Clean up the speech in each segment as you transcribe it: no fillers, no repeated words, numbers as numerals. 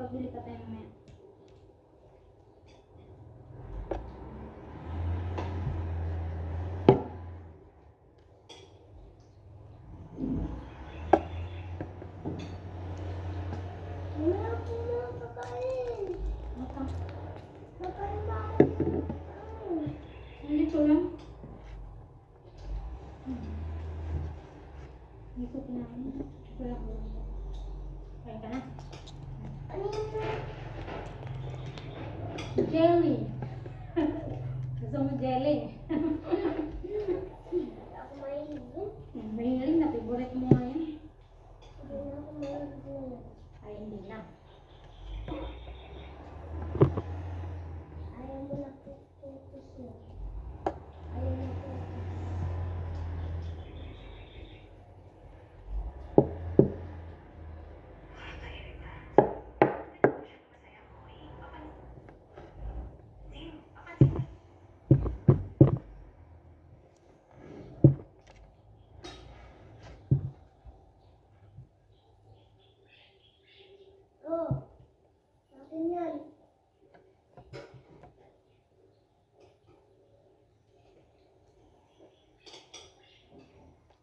Bili pa tayo mamaya. Wala po na kakain. Mata. Kakain ba ako? Hindi ko lang. Hindi ko kinain. Ito lang ko. Kain ka na. Ano yun? Jelly. Gusto mo jelly? Ako mahilig yun. Mahilig na. Favorite mo nga yun. Hindi na ako mahilig yun. Ay, hindi na. Ayaw mo na puputus yun. Ayaw mo puputus. Oh, akin yan.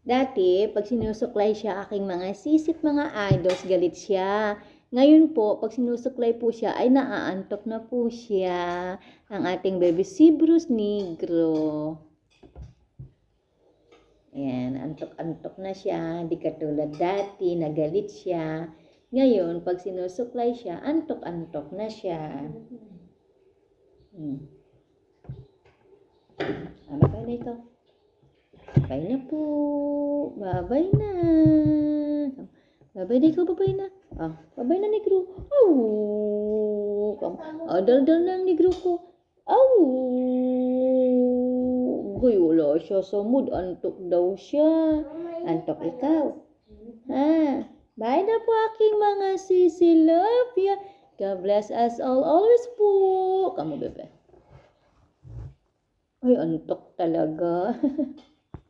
Dati, pag sinusuklay siya aking mga sisit mga idols, galit siya. Ngayon po, pag sinusuklay po siya, ay naaantok na po siya. Ang ating baby si Bruce Negro. Ayan, antok-antok na siya. Di katulad dati, nagalit siya. Ngayon, pag sinusuklay siya, antok-antok na siya. Babay na ito. Babay na po. Babay na. Babay na ikaw, babay na. Babay na, negro. Dal-dal na ang negro ko. Goy, wala siya sa mood. Antok daw siya. Antok ikaw. Bye na po aking mga sisi. Love ya. God bless us all always po. Kamu, bebe. Ay, antok talaga.